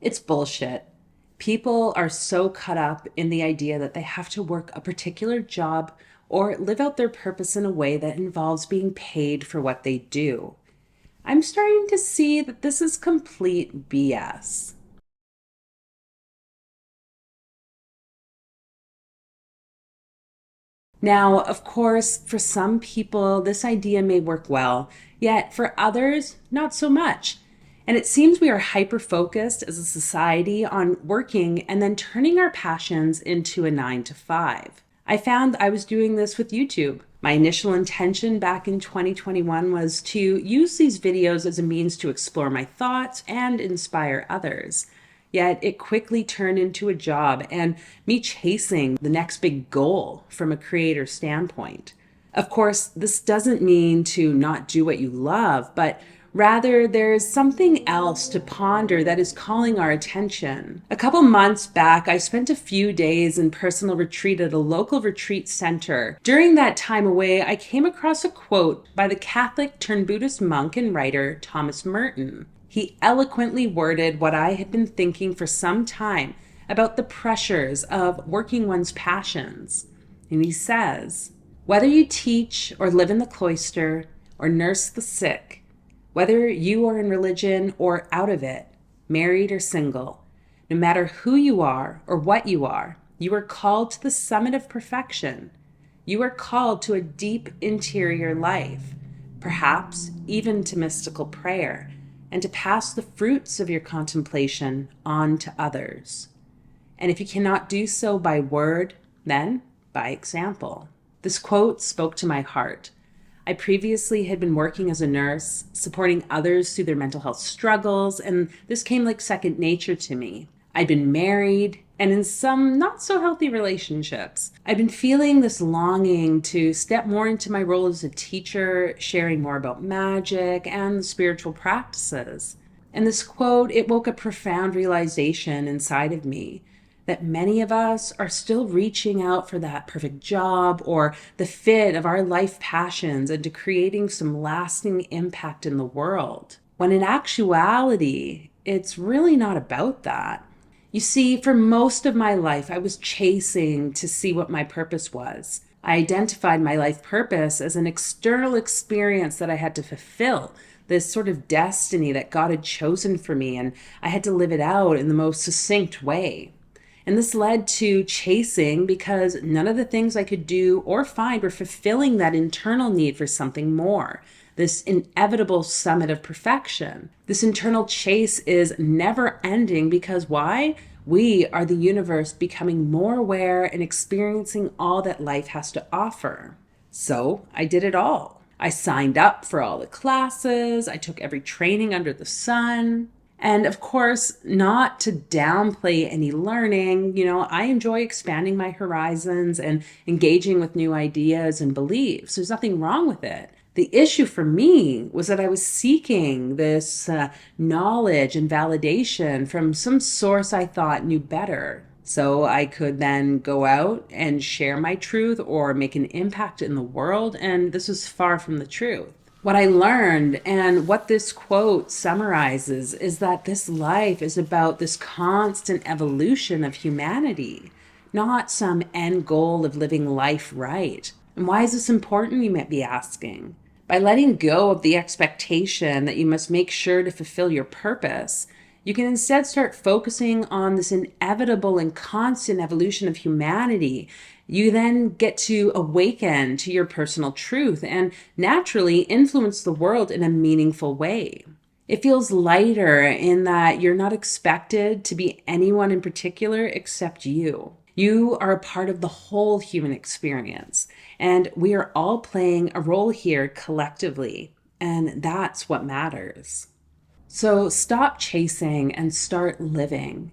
It's bullshit. People are so caught up in the idea that they have to work a particular job or live out their purpose in a way that involves being paid for what they do. I'm starting to see that this is complete BS. Now, of course, for some people, this idea may work well, yet for others, not so much. And it seems we are hyper focused as a society on working and then turning our passions into a 9 to 5. I found I was doing this with YouTube. My initial intention back in 2021 was to use these videos as a means to explore my thoughts and inspire others. Yet it quickly turned into a job and me chasing the next big goal from a creator standpoint. Of course, this doesn't mean to not do what you love, but rather there's something else to ponder that is calling our attention. A couple months back, I spent a few days in personal retreat at a local retreat center. During that time away, I came across a quote by the Catholic turned Buddhist monk and writer Thomas Merton. He eloquently worded what I had been thinking for some time about the pressures of working one's passions. And he says, whether you teach or live in the cloister or nurse the sick, whether you are in religion or out of it, married or single, no matter who you are or what you are called to the summit of perfection. You are called to a deep interior life, perhaps even to mystical prayer, and to pass the fruits of your contemplation on to others. And if you cannot do so by word, then by example. This quote spoke to my heart. I previously had been working as a nurse, supporting others through their mental health struggles, and this came like second nature to me. I'd been married and in some not so healthy relationships. I'd been feeling this longing to step more into my role as a teacher, sharing more about magic and spiritual practices. And this quote, it woke a profound realization inside of me that many of us are still reaching out for that perfect job or the fit of our life passions into creating some lasting impact in the world. When in actuality, it's really not about that. You see, for most of my life, I was chasing to see what my purpose was. I identified my life purpose as an external experience that I had to fulfill, this sort of destiny that God had chosen for me, and I had to live it out in the most succinct way. And this led to chasing because none of the things I could do or find were fulfilling that internal need for something more, this inevitable summit of perfection. This internal chase is never ending because why? We are the universe becoming more aware and experiencing all that life has to offer. So I did it all. I signed up for all the classes. I took every training under the sun. And of course, not to downplay any learning, I enjoy expanding my horizons and engaging with new ideas and beliefs. There's nothing wrong with it. The issue for me was that I was seeking this knowledge and validation from some source I thought knew better. So I could then go out and share my truth or make an impact in the world. And this was far from the truth. What I learned and what this quote summarizes is that this life is about this constant evolution of humanity, not some end goal of living life right. And why is this important, you might be asking? By letting go of the expectation that you must make sure to fulfill your purpose, you can instead start focusing on this inevitable and constant evolution of humanity. You then get to awaken to your personal truth and naturally influence the world in a meaningful way. It feels lighter in that you're not expected to be anyone in particular except you. You are a part of the whole human experience, and we are all playing a role here collectively, and that's what matters. So stop chasing and start living.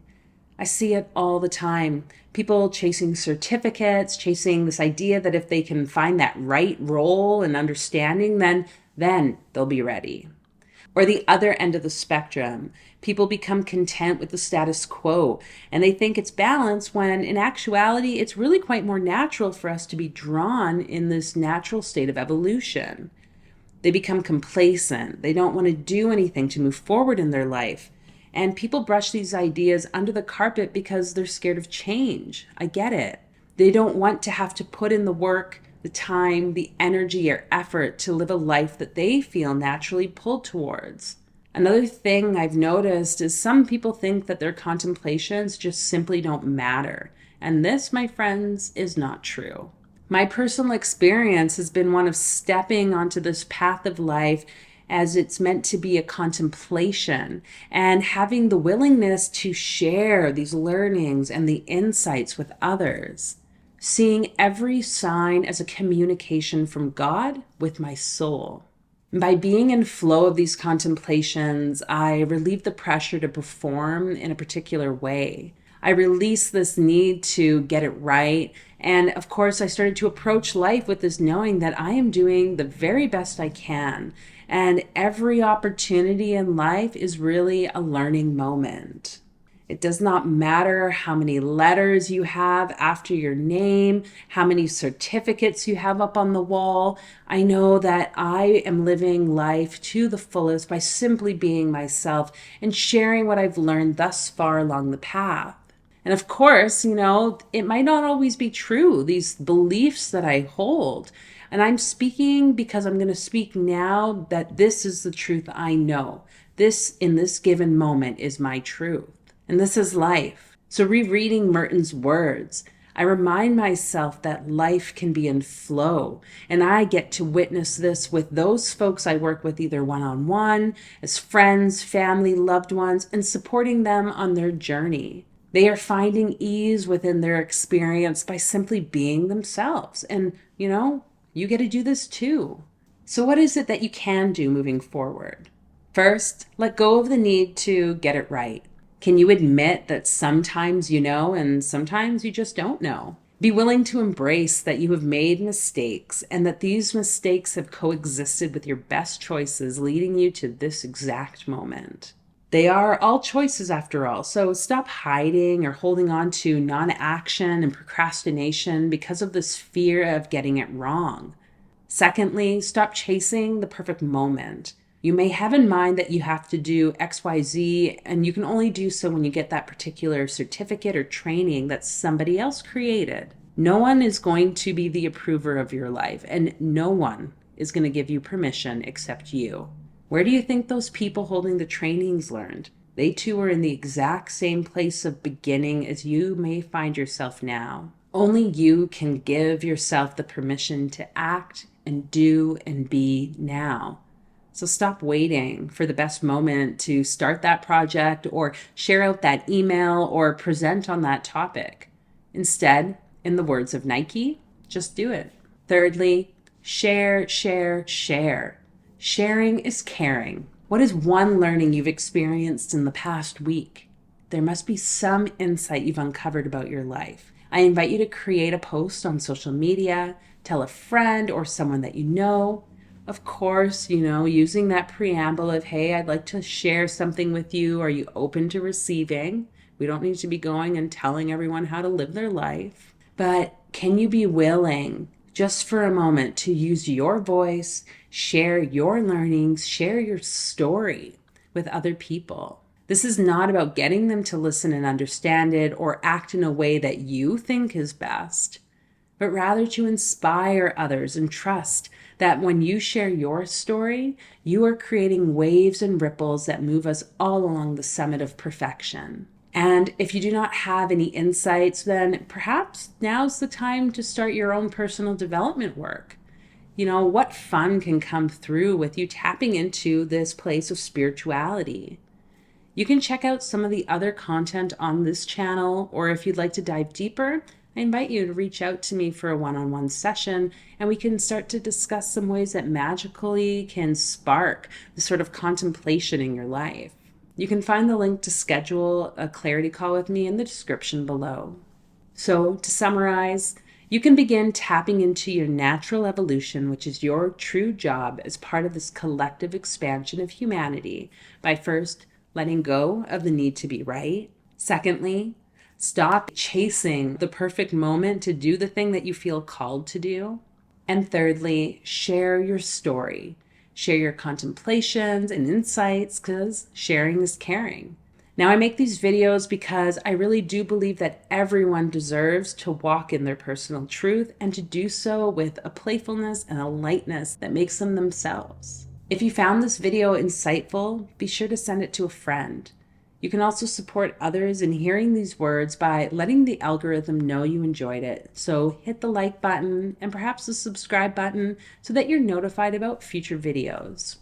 I see it all the time. People chasing certificates, chasing this idea that if they can find that right role and understanding, then they'll be ready. Or the other end of the spectrum, people become content with the status quo and they think it's balance when in actuality, it's really quite more natural for us to be drawn in this natural state of evolution. They become complacent. They don't want to do anything to move forward in their life. And people brush these ideas under the carpet because they're scared of change. I get it. They don't want to have to put in the work, the time, the energy, or effort to live a life that they feel naturally pulled towards. Another thing I've noticed is some people think that their contemplations just simply don't matter. And this, my friends, is not true. My personal experience has been one of stepping onto this path of life as it's meant to be a contemplation and having the willingness to share these learnings and the insights with others. Seeing every sign as a communication from God with my soul. By being in flow of these contemplations, I relieve the pressure to perform in a particular way. I release this need to get it right. And of course, I started to approach life with this knowing that I am doing the very best I can. And every opportunity in life is really a learning moment. It does not matter how many letters you have after your name, how many certificates you have up on the wall. I know that I am living life to the fullest by simply being myself and sharing what I've learned thus far along the path. And of course, it might not always be true, these beliefs that I hold. And I'm speaking because I'm going to speak now that this is the truth I know. This, in this given moment, is my truth. And this is life. So rereading Merton's words, I remind myself that life can be in flow. And I get to witness this with those folks I work with either one-on-one, as friends, family, loved ones, and supporting them on their journey. They are finding ease within their experience by simply being themselves. And, you get to do this too. So what is it that you can do moving forward? First, let go of the need to get it right. Can you admit that sometimes you know and sometimes you just don't know? Be willing to embrace that you have made mistakes and that these mistakes have coexisted with your best choices, leading you to this exact moment. They are all choices after all, so stop hiding or holding on to non-action and procrastination because of this fear of getting it wrong. Secondly, stop chasing the perfect moment. You may have in mind that you have to do XYZ, and you can only do so when you get that particular certificate or training that somebody else created. No one is going to be the approver of your life, and no one is going to give you permission except you. Where do you think those people holding the trainings learned? They too are in the exact same place of beginning as you may find yourself now. Only you can give yourself the permission to act and do and be now. So stop waiting for the best moment to start that project or share out that email or present on that topic. Instead, in the words of Nike, just do it. Thirdly, share, share, share. Sharing is caring. What is one learning you've experienced in the past week? There must be some insight you've uncovered about your life. I invite you to create a post on social media, tell a friend or someone that you know. Of course, using that preamble of, hey, I'd like to share something with you. Are you open to receiving? We don't need to be going and telling everyone how to live their life. But can you be willing, just for a moment, to use your voice, share your learnings, share your story with other people? This is not about getting them to listen and understand it or act in a way that you think is best, but rather to inspire others and trust that when you share your story, you are creating waves and ripples that move us all along the summit of perfection. And if you do not have any insights, then perhaps now's the time to start your own personal development work. What fun can come through with you tapping into this place of spirituality? You can check out some of the other content on this channel, or if you'd like to dive deeper, I invite you to reach out to me for a one-on-one session, and we can start to discuss some ways that magically can spark the sort of contemplation in your life. You can find the link to schedule a clarity call with me in the description below. So to summarize, you can begin tapping into your natural evolution, which is your true job as part of this collective expansion of humanity, by first letting go of the need to be right. Secondly, stop chasing the perfect moment to do the thing that you feel called to do. And thirdly, share your story. Share your contemplations and insights, because sharing is caring. Now, I make these videos because I really do believe that everyone deserves to walk in their personal truth and to do so with a playfulness and a lightness that makes them themselves. If you found this video insightful, be sure to send it to a friend. You can also support others in hearing these words by letting the algorithm know you enjoyed it. So hit the like button and perhaps the subscribe button so that you're notified about future videos.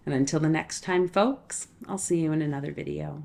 And until the next time, folks, I'll see you in another video.